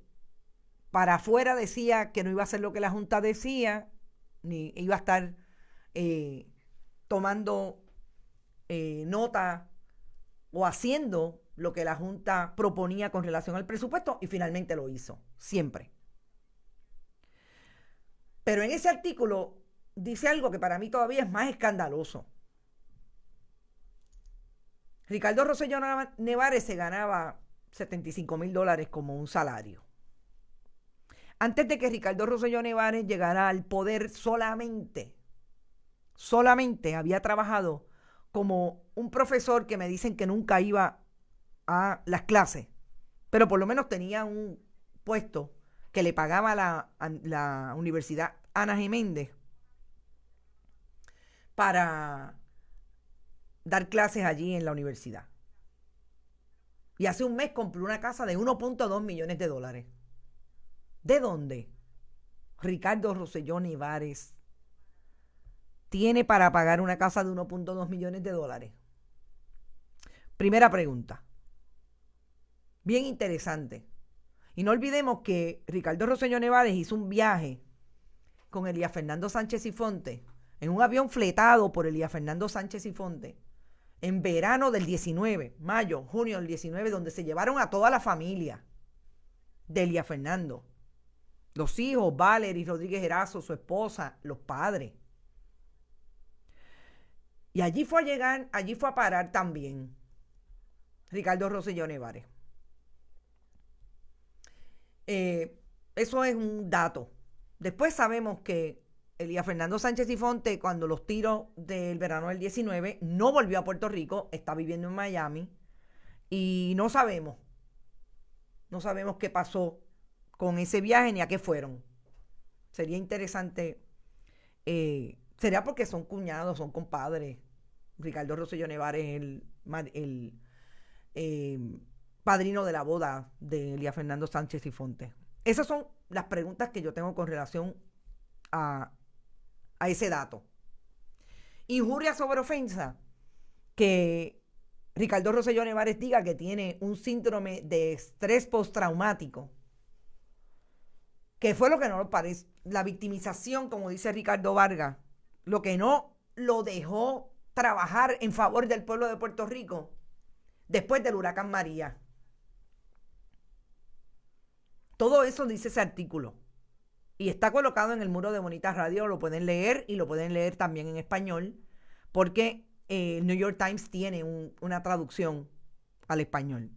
para afuera decía que no iba a hacer lo que la Junta decía, ni iba a estar tomando nota o haciendo lo que la Junta proponía con relación al presupuesto y finalmente lo hizo, siempre. Pero en ese artículo dice algo que para mí todavía es más escandaloso. Ricardo Rosselló Nevares se ganaba $75,000 como un salario. Antes de que Ricardo Rosselló Nevares llegara al poder, solamente había trabajado como un profesor que me dicen que nunca iba a las clases, pero por lo menos tenía un puesto que le pagaba la Universidad Ana Geméndez para dar clases allí en la universidad. Y hace un mes compró una casa de $1.2 millones. ¿De dónde Ricardo Rosselló Nevares tiene para pagar una casa de $1.2 millones? Primera pregunta. Bien interesante. Y no olvidemos que Ricardo Rosselló Nevares hizo un viaje con Elías Fernando Sánchez y Fonte, en un avión fletado por Elías Fernando Sánchez y Fonte, en verano del 19, mayo, junio del 19, donde se llevaron a toda la familia de Elías Fernando. Los hijos, Valery Rodríguez Erazo, su esposa, los padres. Y allí fue a parar también Ricardo Rosselló Nevares. Eso es un dato. Después sabemos que Elías Fernando Sánchez y Fonte, cuando los tiros del verano del 19, no volvió a Puerto Rico, está viviendo en Miami y no sabemos qué pasó con ese viaje ni a qué fueron. Sería interesante, sería porque son cuñados, son compadres. Ricardo Rosselló Nevares es el padrino de la boda de Elías Fernando Sánchez y Fonte. Esas son las preguntas que yo tengo con relación a ese dato. Injuria sobre ofensa, que Ricardo Rosselló Nevares diga que tiene un síndrome de estrés postraumático, que fue lo que no lo parece, la victimización, como dice Ricardo Vargas, lo que no lo dejó trabajar en favor del pueblo de Puerto Rico después del huracán María. Todo eso dice ese artículo. Y está colocado en el muro de Bonitas Radio, lo pueden leer y lo pueden leer también en español, porque el New York Times tiene una traducción al español.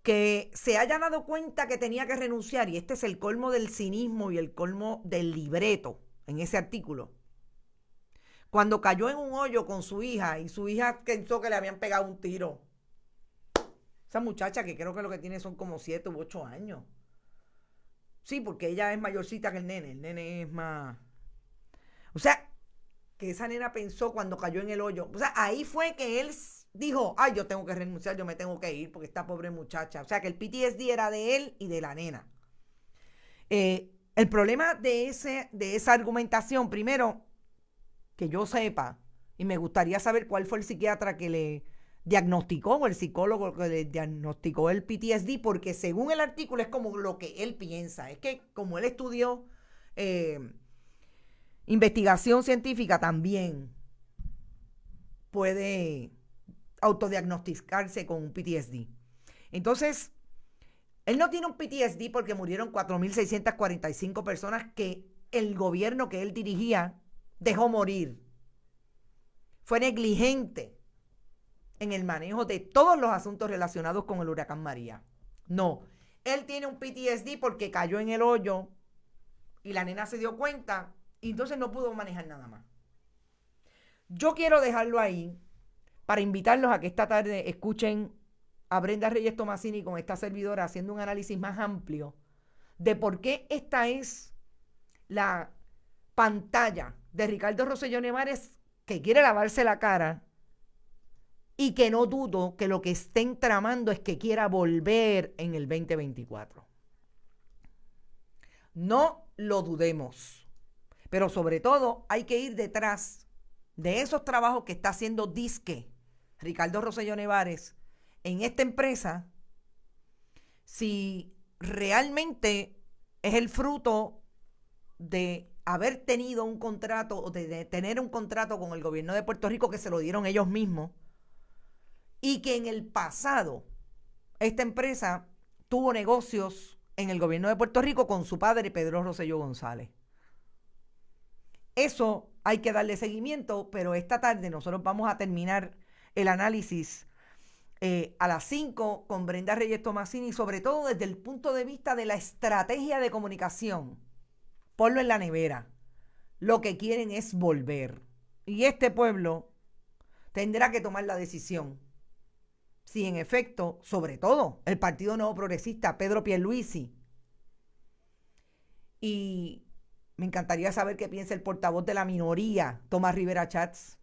Que se haya dado cuenta que tenía que renunciar, y este es el colmo del cinismo y el colmo del libreto en ese artículo. Cuando cayó en un hoyo con su hija y su hija pensó que le habían pegado un tiro. Esa muchacha que creo que lo que tiene son como 7 u 8 años. Sí, porque ella es mayorcita que el nene es más... O sea, que esa nena pensó cuando cayó en el hoyo. O sea, ahí fue que él dijo, ay, yo tengo que renunciar, yo me tengo que ir porque esta pobre muchacha. O sea, que el PTSD era de él y de la nena. El problema de esa argumentación, primero, que yo sepa, y me gustaría saber cuál fue el psiquiatra que le diagnosticó o el psicólogo que le diagnosticó el PTSD, porque según el artículo es como lo que él piensa. Es que como él estudió investigación científica, también puede autodiagnosticarse con un PTSD. Entonces, él no tiene un PTSD porque murieron 4.645 personas que el gobierno que él dirigía dejó morir. Fue negligente en el manejo de todos los asuntos relacionados con el huracán María. No, él tiene un PTSD porque cayó en el hoyo y la nena se dio cuenta y entonces no pudo manejar nada más. Yo quiero dejarlo ahí para invitarlos a que esta tarde escuchen a Brenda Reyes Tomasini con esta servidora haciendo un análisis más amplio de por qué esta es la pantalla de Ricardo Rosselló Nevares, que quiere lavarse la cara y que no dudo que lo que estén tramando es que quiera volver en el 2024. No lo dudemos, pero sobre todo hay que ir detrás de esos trabajos que está haciendo disque Ricardo Rosselló Nevares en esta empresa, si realmente es el fruto de haber tenido un contrato o de tener un contrato con el gobierno de Puerto Rico que se lo dieron ellos mismos y que en el pasado esta empresa tuvo negocios en el gobierno de Puerto Rico con su padre Pedro Rosselló González. Eso hay que darle seguimiento, pero esta tarde nosotros vamos a terminar el análisis a las 5 con Brenda Reyes Tomasini, sobre todo desde el punto de vista de la estrategia de comunicación. Ponlo en la nevera. Lo que quieren es volver. Y este pueblo tendrá que tomar la decisión. Si en efecto, sobre todo, el Partido Nuevo Progresista, Pedro Pierluisi, y me encantaría saber qué piensa el portavoz de la minoría, Tomás Rivera Chats,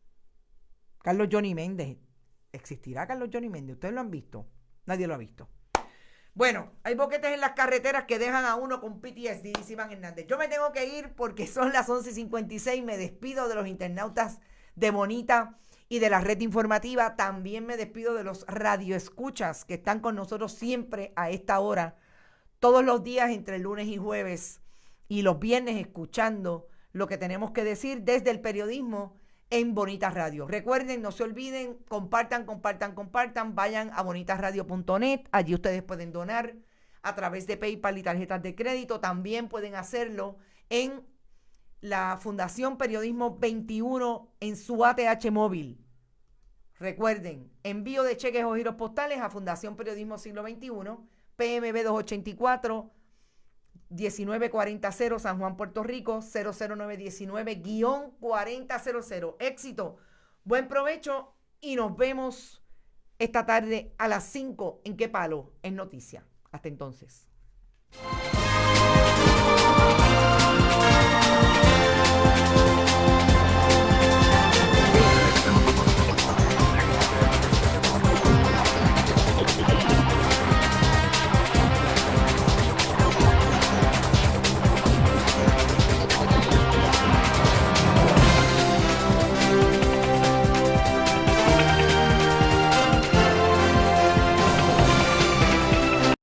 Carlos Johnny Méndez. ¿Existirá Carlos Johnny Méndez? ¿Ustedes lo han visto? Nadie lo ha visto. Bueno, hay boquetes en las carreteras que dejan a uno con PTSD, dice Iván Hernández. Yo me tengo que ir porque son las 11:56. Me despido de los internautas de Bonita y de la red informativa. También me despido de los radioescuchas que están con nosotros siempre a esta hora, todos los días entre lunes y jueves, y los viernes escuchando lo que tenemos que decir desde el periodismo en Bonita Radio. Recuerden, no se olviden, compartan, vayan a bonitasradio.net, allí ustedes pueden donar a través de PayPal y tarjetas de crédito. También pueden hacerlo en la Fundación Periodismo 21 en su ATH móvil. Recuerden, envío de cheques o giros postales a Fundación Periodismo Siglo XXI, PMB 284 1940 San Juan, Puerto Rico, 00919-4000. Éxito, buen provecho y nos vemos esta tarde a las 5 en Qué Palo en Noticias. Hasta entonces.